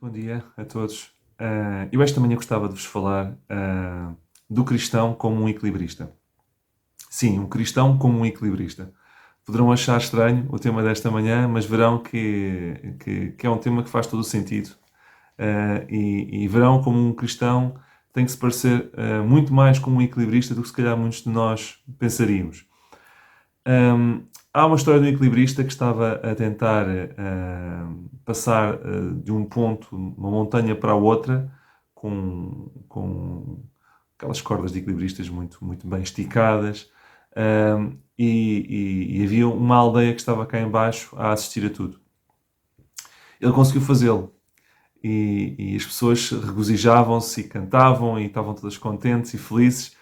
Bom dia a todos. Eu esta manhã gostava de vos falar do cristão como um equilibrista. Sim, um cristão como um equilibrista. Poderão achar estranho o tema desta manhã, mas verão que é um tema que faz todo o sentido. E verão como um cristão tem que se parecer muito mais como um equilibrista do que se calhar muitos de nós pensaríamos. Há uma história de um equilibrista que estava a tentar passar de um ponto, uma montanha para a outra, com aquelas cordas de equilibristas muito bem esticadas, e havia uma aldeia que estava cá em baixo a assistir a tudo. Ele conseguiu fazê-lo. E as pessoas regozijavam-se e cantavam e estavam todas contentes e felizes,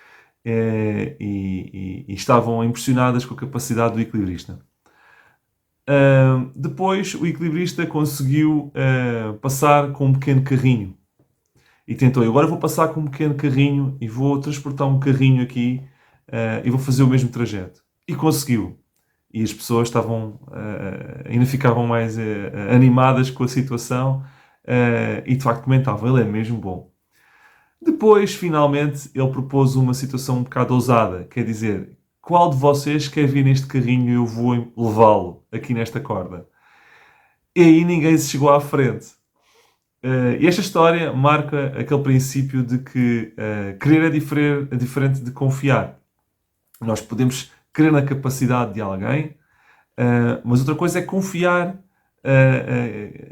e estavam impressionadas com a capacidade do equilibrista. Depois o equilibrista conseguiu passar com um pequeno carrinho e tentou, agora vou passar com um pequeno carrinho e vou transportar um carrinho aqui e vou fazer o mesmo trajeto. E conseguiu. E as pessoas estavam, ainda ficavam mais animadas com a situação, e de facto comentavam, ele é mesmo bom. Depois, finalmente, ele propôs uma situação um bocado ousada, quer dizer, qual de vocês quer vir neste carrinho e eu vou levá-lo aqui nesta corda? E aí ninguém se chegou à frente. E esta história marca aquele princípio de que querer é diferente de confiar. Nós podemos crer na capacidade de alguém, mas outra coisa é confiar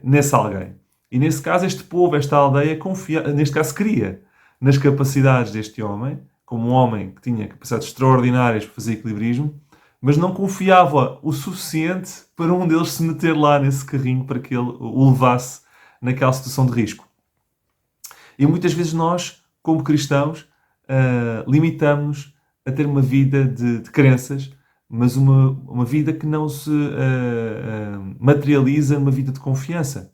nesse alguém. E nesse caso, este povo, esta aldeia, neste caso, cria nas capacidades deste homem, como um homem que tinha capacidades extraordinárias para fazer equilibrismo, mas não confiava o suficiente para um deles se meter lá nesse carrinho para que ele o levasse naquela situação de risco. E muitas vezes nós, como cristãos, limitamos-nos a ter uma vida de crenças, mas uma vida que não se materializa numa vida de confiança.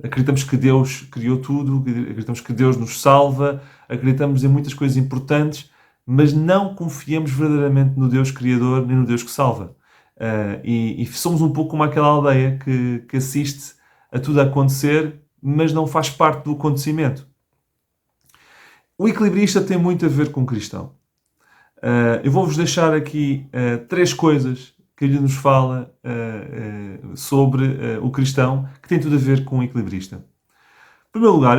Acreditamos que Deus criou tudo, acreditamos que Deus nos salva, acreditamos em muitas coisas importantes, mas não confiamos verdadeiramente no Deus Criador nem no Deus que salva. E somos um pouco como aquela aldeia que assiste a tudo a acontecer, mas não faz parte do acontecimento. O equilibrista tem muito a ver com o cristão. Eu vou-vos deixar aqui 3 coisas que ele nos fala sobre o cristão, que tem tudo a ver com o equilibrista. Em primeiro lugar,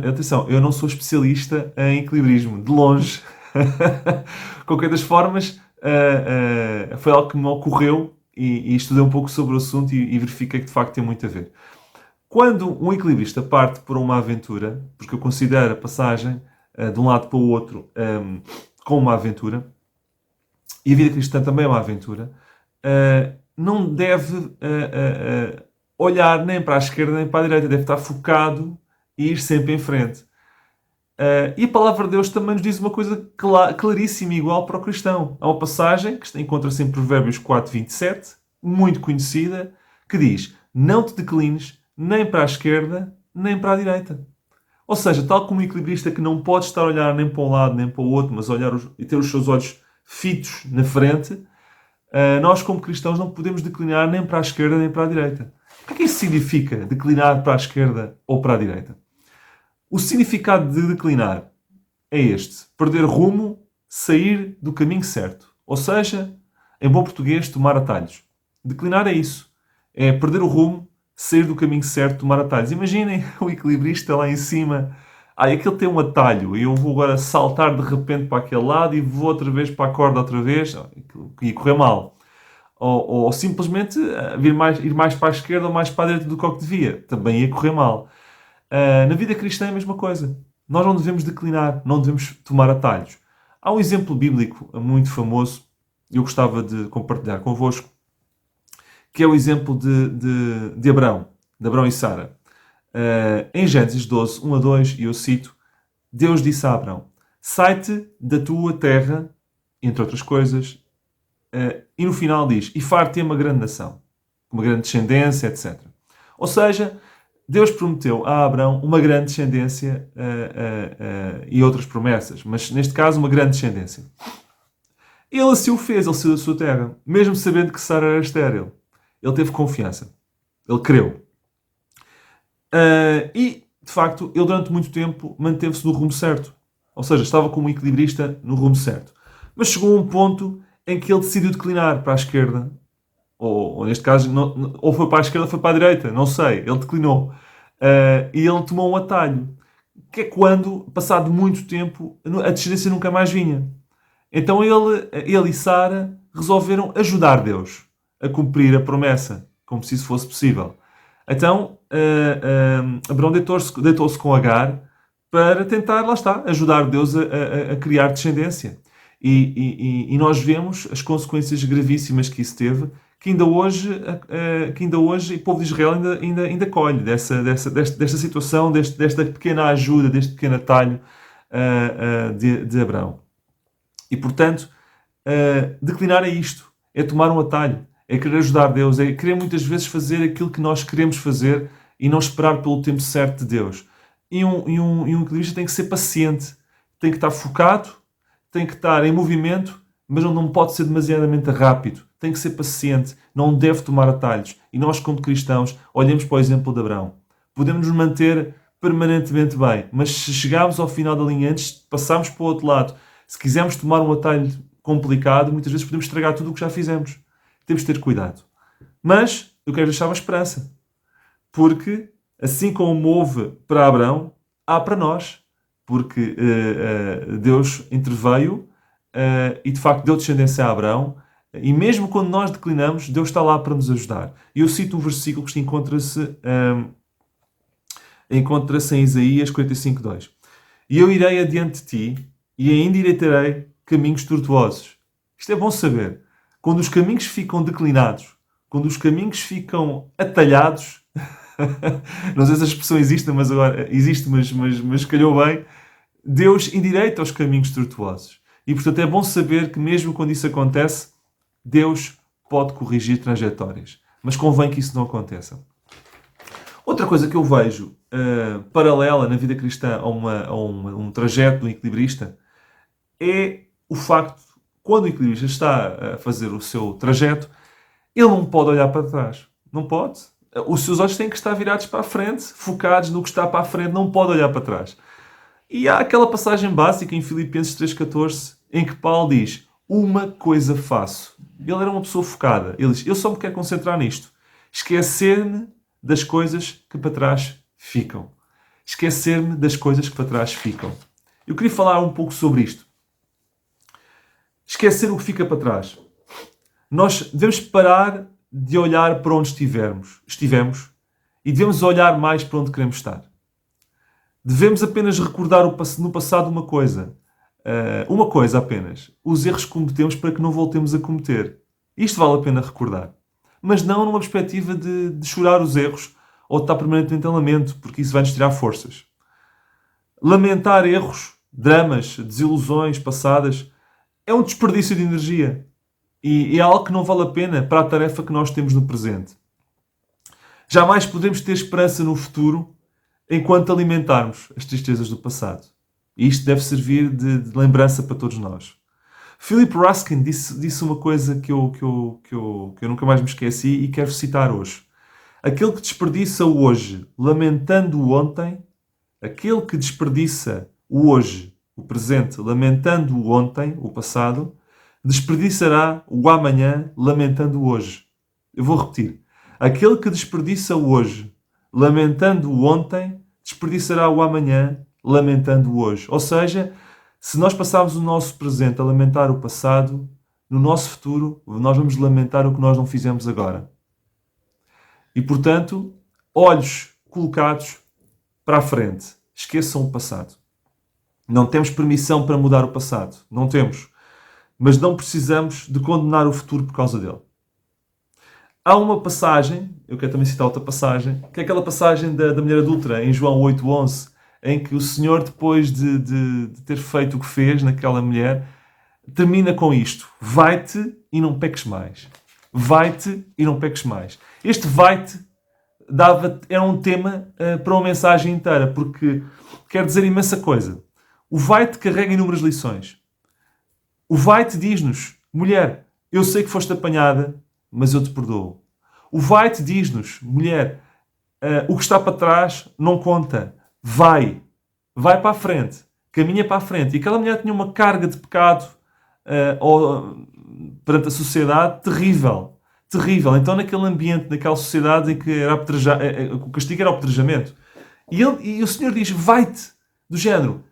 atenção, eu não sou especialista em equilibrismo, de longe. Qualquer das formas, foi algo que me ocorreu e estudei um pouco sobre o assunto e verifiquei que de facto tem muito a ver. Quando um equilibrista parte por uma aventura, porque eu considero a passagem de um lado para o outro como uma aventura, e a vida cristã também é uma aventura, não deve olhar nem para a esquerda nem para a direita, deve estar focado e ir sempre em frente. E a palavra de Deus também nos diz uma coisa claríssima e igual para o cristão. Há uma passagem que encontra-se em Provérbios 4:27, muito conhecida, que diz: não te declines nem para a esquerda nem para a direita. Ou seja, tal como o equilibrista que não pode estar a olhar nem para um lado nem para o outro, mas olhar e ter os seus olhos fitos na frente, nós como cristãos não podemos declinar nem para a esquerda nem para a direita. O que é que isso significa, declinar para a esquerda ou para a direita? O significado de declinar é este: perder rumo, sair do caminho certo. Ou seja, em bom português, tomar atalhos. Declinar é isso. É perder o rumo, sair do caminho certo, tomar atalhos. Imaginem o equilibrista lá em cima. Aquele tem um atalho e eu vou agora saltar de repente para aquele lado e vou outra vez para a corda outra vez. Ia correr mal. Ou simplesmente ir mais para a esquerda ou mais para a direita do que o que devia. Também ia correr mal. Na vida cristã é a mesma coisa. Nós não devemos declinar, não devemos tomar atalhos. Há um exemplo bíblico muito famoso, eu gostava de compartilhar convosco, que é o exemplo de Abraão, de Abraão e Sara. Em Gênesis 12, 1-2, e eu cito, Deus disse a Abraão: sai-te da tua terra, entre outras coisas, e no final diz, e far-te uma grande nação, uma grande descendência, etc. Ou seja, Deus prometeu a Abraão uma grande descendência e outras promessas, mas neste caso uma grande descendência. Ele assim o fez, ele saiu da sua terra, mesmo sabendo que Sara era estéril. Ele teve confiança, ele creu. E, de facto, ele durante muito tempo manteve-se no rumo certo. Ou seja, estava como um equilibrista no rumo certo. Mas chegou a um ponto em que ele decidiu declinar para a esquerda. Ou neste caso, ou foi para a esquerda ou foi para a direita. Não sei. Ele declinou. E ele tomou um atalho. Que é quando, passado muito tempo, a descendência nunca mais vinha. Então ele e Sara resolveram ajudar Deus a cumprir a promessa, como se isso fosse possível. Então, Abraão deitou-se com Agar para tentar, lá está, ajudar Deus a criar descendência. E nós vemos as consequências gravíssimas que isso teve, que ainda hoje o povo de Israel ainda colhe desta situação, desta pequena ajuda, deste pequeno atalho de Abraão. E, portanto, declinar é isto. É tomar um atalho. É querer ajudar Deus. É querer muitas vezes fazer aquilo que nós queremos fazer e não esperar pelo tempo certo de Deus. E um equilibrista tem que ser paciente. Tem que estar focado. Tem que estar em movimento. Mas não pode ser demasiadamente rápido. Tem que ser paciente. Não deve tomar atalhos. E nós, como cristãos, olhemos para o exemplo de Abraão. Podemos nos manter permanentemente bem. Mas se chegarmos ao final da linha, antes de passarmos para o outro lado, se quisermos tomar um atalho complicado, muitas vezes podemos estragar tudo o que já fizemos. Temos de ter cuidado. Mas eu quero deixar uma esperança. Porque, assim como houve para Abraão, há para nós. Porque Deus interveio e, de facto, deu descendência a Abraão. E mesmo quando nós declinamos, Deus está lá para nos ajudar. E eu cito um versículo que encontra-se em Isaías 45:2. E eu irei adiante de ti e ainda endireitarei caminhos tortuosos. Isto é bom saber. Quando os caminhos ficam declinados, quando os caminhos ficam atalhados, não sei se a expressão existe, mas agora existe, mas calhou bem, Deus endireita os caminhos tortuosos. E, portanto, é bom saber que mesmo quando isso acontece, Deus pode corrigir trajetórias. Mas convém que isso não aconteça. Outra coisa que eu vejo paralela na vida cristã a um trajeto do equilibrista é o facto, quando o equilibrista está a fazer o seu trajeto, ele não pode olhar para trás. Não pode. Os seus olhos têm que estar virados para a frente, focados no que está para a frente, não pode olhar para trás. E há aquela passagem básica em Filipenses 3:14 em que Paulo diz: uma coisa faço. Ele era uma pessoa focada. Ele diz: eu só me quero concentrar nisto. Esquecer-me das coisas que para trás ficam. Esquecer-me das coisas que para trás ficam. Eu queria falar um pouco sobre isto. Esquecer o que fica para trás. Nós devemos parar de olhar para onde estivemos e devemos olhar mais para onde queremos estar. Devemos apenas recordar no passado uma coisa apenas. Os erros que cometemos para que não voltemos a cometer. Isto vale a pena recordar. Mas não numa perspectiva de chorar os erros ou de estar permanentemente em lamento, porque isso vai-nos tirar forças. Lamentar erros, dramas, desilusões passadas é um desperdício de energia. E é algo que não vale a pena para a tarefa que nós temos no presente. Jamais poderemos ter esperança no futuro enquanto alimentarmos as tristezas do passado. E isto deve servir de lembrança para todos nós. Philip Ruskin disse uma coisa que eu nunca mais me esqueci e quero citar hoje. Aquele que desperdiça o hoje lamentando o ontem, aquele que desperdiça o hoje, o presente, lamentando o ontem, o passado, desperdiçará o amanhã lamentando o hoje. Eu vou repetir. Aquele que desperdiça o hoje lamentando o ontem, desperdiçará o amanhã lamentando o hoje. Ou seja, se nós passarmos o nosso presente a lamentar o passado, no nosso futuro nós vamos lamentar o que nós não fizemos agora. E, portanto, olhos colocados para a frente. Esqueçam o passado. Não temos permissão para mudar o passado. Não temos. Mas não precisamos de condenar o futuro por causa dele. Há uma passagem, eu quero também citar outra passagem, que é aquela passagem da mulher adúltera, em João 8:11, em que o Senhor, depois de ter feito o que fez naquela mulher, termina com isto: vai-te e não peques mais. Vai-te e não peques mais. Este vai-te era um tema para uma mensagem inteira, porque quer dizer imensa coisa. O vai-te carrega inúmeras lições. O vai-te diz-nos: mulher, eu sei que foste apanhada, mas eu te perdoo. O vai-te diz-nos: mulher, O que está para trás não conta. Vai para a frente, caminha para a frente. E aquela mulher tinha uma carga de pecado perante a sociedade terrível. Terrível. Então, naquele ambiente, naquela sociedade em que era o castigo era o apedrejamento. E o Senhor diz, vai-te, do género,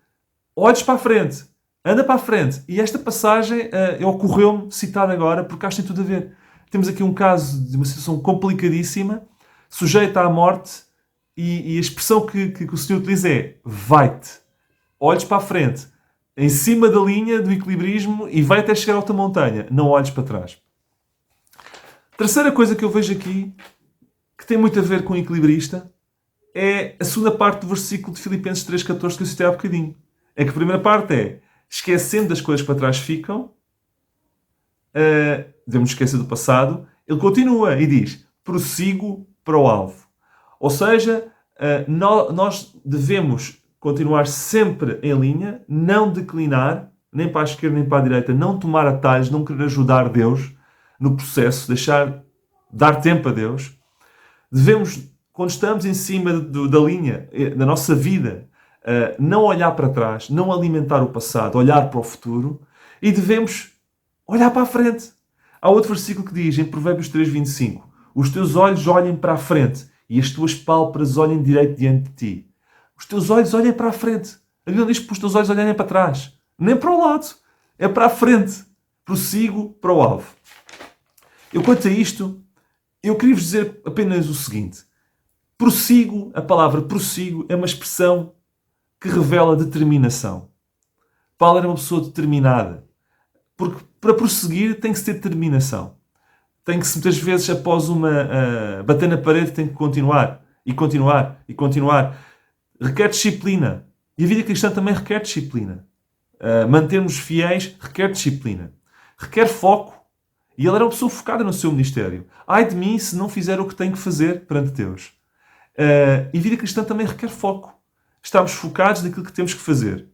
olhes para a frente, anda para a frente. E esta passagem ocorreu-me citar agora, porque acho que tem tudo a ver. Temos aqui um caso de uma situação complicadíssima, sujeita à morte, e a expressão que o Senhor utiliza é, vai-te, olhes para a frente, em cima da linha do equilibrismo e vai até chegar a outra montanha. Não olhes para trás. Terceira coisa que eu vejo aqui, que tem muito a ver com o equilibrista, é a segunda parte do versículo de Filipenses 3,14 que eu citei há bocadinho. É que a primeira parte é, esquecendo das coisas que para trás ficam, devemos esquecer do passado. Ele continua e diz, prossigo para o alvo. Ou seja, nós devemos continuar sempre em linha, não declinar, nem para a esquerda nem para a direita, não tomar atalhos, não querer ajudar Deus no processo, dar tempo a Deus. Devemos, quando estamos em cima da linha da nossa vida, não olhar para trás, não alimentar o passado, olhar para o futuro, e devemos olhar para a frente. Há outro versículo que diz, em Provérbios 3,25, os teus olhos olhem para a frente e as tuas pálpebras olhem direito diante de ti. Os teus olhos olhem para a frente. A Bíblia diz para os teus olhos olharem para trás. Nem para o lado. É para a frente. Prossigo para o alvo. Eu, quanto a isto, eu queria vos dizer apenas o seguinte. Prossigo, a palavra prossigo, é uma expressão que revela determinação. Paulo era uma pessoa determinada. Porque para prosseguir tem que se ter determinação. Tem que se, muitas vezes, após bater na parede, tem que continuar. E continuar. E continuar. Requer disciplina. E a vida cristã também requer disciplina. Mantermos fiéis requer disciplina. Requer foco. E ele era uma pessoa focada no seu ministério. Ai de mim se não fizer o que tenho que fazer perante Deus. E a vida cristã também requer foco. Estamos focados naquilo que temos que fazer.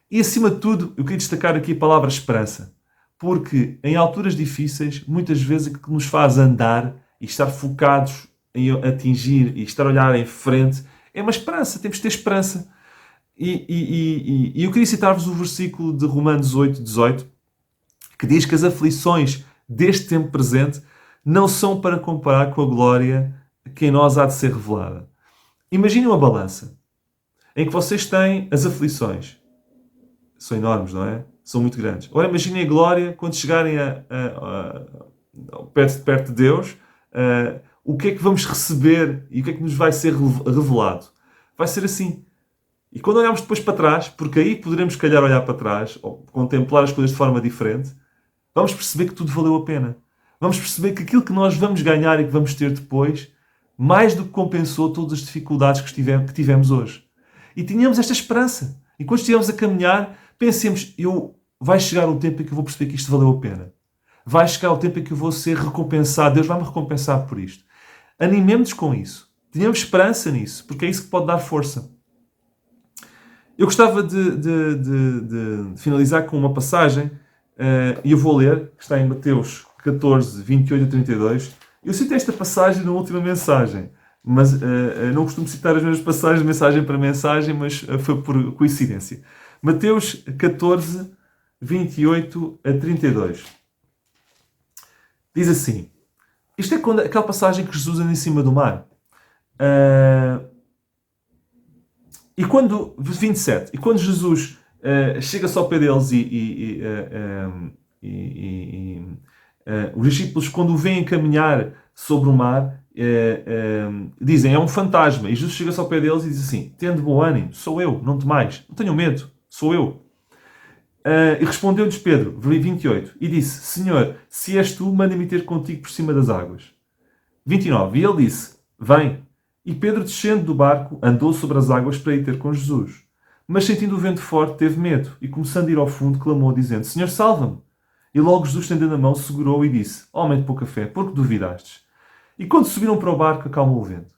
E, acima de tudo, eu queria destacar aqui a palavra esperança. Porque, em alturas difíceis, muitas vezes o que nos faz andar e estar focados em atingir e estar a olhar em frente é uma esperança. Temos que ter esperança. E eu queria citar-vos o versículo de Romanos 8,18, que diz que as aflições deste tempo presente não são para comparar com a glória que em nós há de ser revelada. Imaginem uma balança em que vocês têm as aflições. São enormes, não é? São muito grandes. Ora, imaginem a glória quando chegarem perto de Deus, o que é que vamos receber e o que é que nos vai ser revelado. Vai ser assim. E quando olharmos depois para trás, porque aí poderemos, se calhar, olhar para trás ou contemplar as coisas de forma diferente, vamos perceber que tudo valeu a pena. Vamos perceber que aquilo que nós vamos ganhar e que vamos ter depois, mais do que compensou todas as dificuldades que tivemos hoje. E tínhamos esta esperança. E quando estivemos a caminhar, pensemos, vai chegar um tempo em que eu vou perceber que isto valeu a pena. Vai chegar o tempo em que eu vou ser recompensado. Deus vai-me recompensar por isto. Animemos-nos com isso. Tenhamos esperança nisso, porque é isso que pode dar força. Eu gostava de finalizar com uma passagem, e eu vou ler, que está em Mateus 14, 28 a 32. Eu citei esta passagem na última mensagem, mas não costumo citar as mesmas passagens de mensagem para mensagem, mas foi por coincidência. Mateus 14, 28 a 32. Diz assim, isto é aquela passagem que Jesus anda em cima do mar. 27. E quando Jesus chega-se ao pé deles os discípulos, quando o veem caminhar sobre o mar, dizem, é um fantasma. E Jesus chega-se ao pé deles e diz assim, tende bom ânimo, sou eu, não temais, não tenham medo, sou eu. E respondeu-lhes Pedro, 28, e disse, Senhor, se és tu, manda-me ter contigo por cima das águas. 29. E ele disse, vem. E Pedro, descendo do barco, andou sobre as águas para ir ter com Jesus. Mas, sentindo o vento forte, teve medo e, começando a ir ao fundo, clamou, dizendo, Senhor, salva-me. E logo Jesus, estendendo a mão, segurou e disse, homem de pouca fé, por que duvidastes? E quando subiram para o barco, acalmou o vento.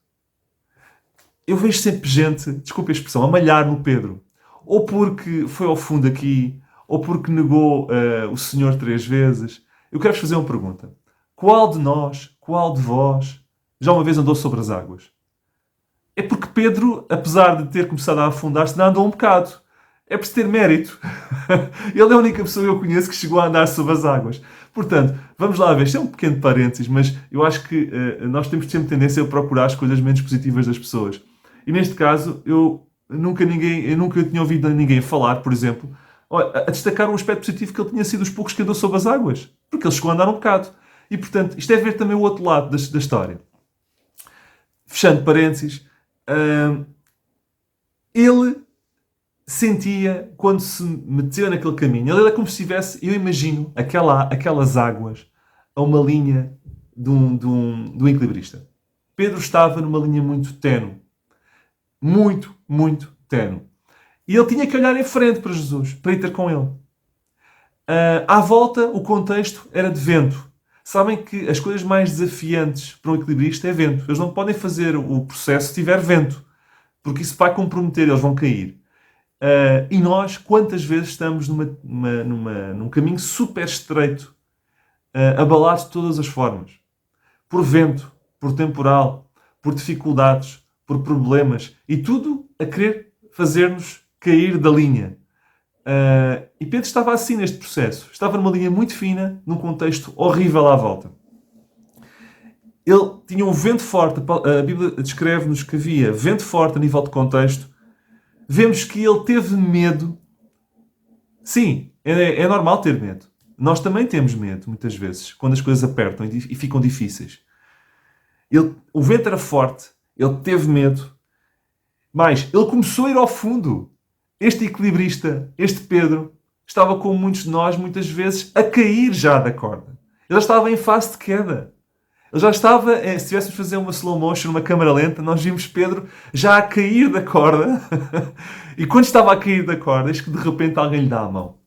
Eu vejo sempre gente, desculpe a expressão, a malhar no Pedro. Ou porque foi ao fundo aqui, ou porque negou o Senhor 3 vezes. Eu quero-vos fazer uma pergunta. Qual de nós, qual de vós, já uma vez andou sobre as águas? É porque Pedro, apesar de ter começado a afundar-se, ainda andou um bocado. É preciso ter mérito. Ele é a única pessoa que eu conheço que chegou a andar sobre as águas. Portanto, vamos lá ver. Isto é um pequeno parênteses, mas eu acho que nós temos sempre tendência a procurar as coisas menos positivas das pessoas. E neste caso, eu nunca tinha ouvido ninguém falar, por exemplo, a destacar um aspecto positivo que ele tinha sido os poucos que andou sobre as águas. Porque ele chegou a andar um bocado. E, portanto, isto é ver também o outro lado da história. Fechando parênteses, ele sentia, quando se meteu naquele caminho, ele era como se estivesse, eu imagino, aquelas águas a uma linha de um equilibrista. Pedro estava numa linha muito ténue. Muito, muito ténue. E ele tinha que olhar em frente para Jesus, para ir ter com ele. À volta, o contexto era de vento. Sabem que as coisas mais desafiantes para um equilibrista é vento. Eles não podem fazer o processo se tiver vento, porque isso vai comprometer, eles vão cair. E nós, quantas vezes estamos num caminho super estreito, abalados de todas as formas. Por vento, por temporal, por dificuldades, por problemas. E tudo a querer fazer-nos cair da linha. E Pedro estava assim neste processo. Estava numa linha muito fina, num contexto horrível à volta. Ele tinha um vento forte. A Bíblia descreve-nos que havia vento forte a nível de contexto. Vemos que ele teve medo. Sim, é normal ter medo. Nós também temos medo, muitas vezes, quando as coisas apertam e ficam difíceis. O vento era forte, ele teve medo, mas ele começou a ir ao fundo. Este equilibrista, este Pedro, estava como muitos de nós, muitas vezes, a cair já da corda. Ele estava em fase de queda. Ele já estava, se tivéssemos fazer uma slow motion, uma câmara lenta, nós vimos Pedro já a cair da corda. E quando estava a cair da corda, eis que de repente alguém lhe dá a mão.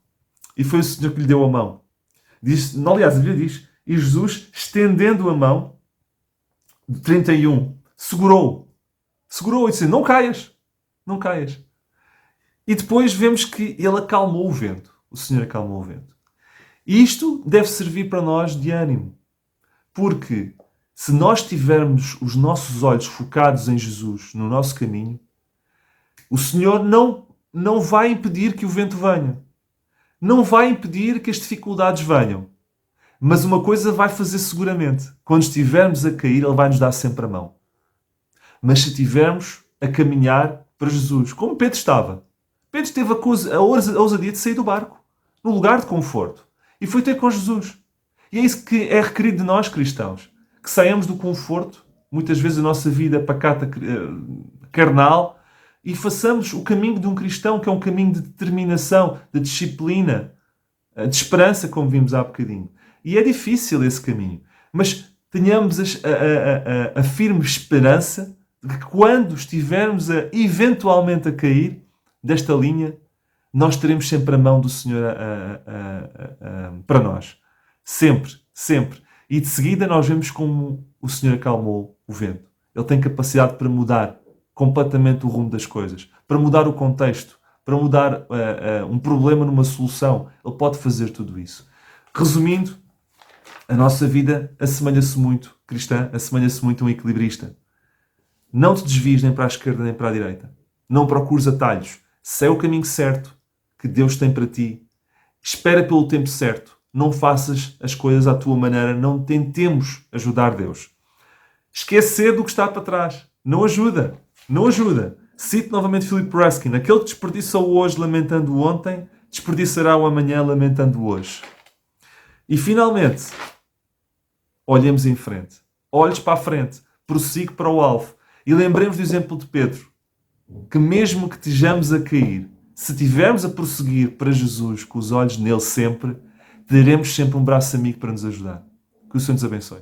E foi o Senhor que lhe deu a mão. Aliás, a Bíblia diz, e Jesus, estendendo a mão, de 31, segurou e disse, não caias. E depois vemos que ele acalmou o vento. O Senhor acalmou o vento. E isto deve servir para nós de ânimo. Porque se nós tivermos os nossos olhos focados em Jesus, no nosso caminho, o Senhor não vai impedir que o vento venha. Não vai impedir que as dificuldades venham. Mas uma coisa vai fazer seguramente. Quando estivermos a cair, Ele vai nos dar sempre a mão. Mas se estivermos a caminhar para Jesus, como Pedro estava. Pedro teve a ousadia de sair do barco, no lugar de conforto. E foi ter com Jesus. E é isso que é requerido de nós, cristãos. Que saiamos do conforto, muitas vezes a nossa vida pacata, carnal, e façamos o caminho de um cristão, que é um caminho de determinação, de disciplina, de esperança, como vimos há bocadinho. E é difícil esse caminho. Mas tenhamos a firme esperança de que quando estivermos eventualmente a cair desta linha, nós teremos sempre a mão do Senhor para nós. Sempre, sempre. E de seguida nós vemos como o Senhor acalmou o vento. Ele tem capacidade para mudar completamente o rumo das coisas, para mudar o contexto, para mudar um problema numa solução. Ele pode fazer tudo isso. Resumindo, a nossa vida assemelha-se muito, cristã, assemelha-se muito a um equilibrista. Não te desvies nem para a esquerda nem para a direita. Não procures atalhos. Se é o caminho certo que Deus tem para ti, espera pelo tempo certo. Não faças as coisas à tua maneira. Não tentemos ajudar Deus. Esquecer do que está para trás. Não ajuda. Não ajuda. Cito novamente Philip Raskin. Aquele que desperdiçou o hoje lamentando o ontem, desperdiçará o amanhã lamentando o hoje. E finalmente, olhemos em frente. Olhes para a frente. Prossiga para o alvo. E lembremos do exemplo de Pedro. Que mesmo que estejamos a cair, se estivermos a prosseguir para Jesus com os olhos nele sempre, teremos sempre um braço amigo para nos ajudar. Que o Senhor nos abençoe.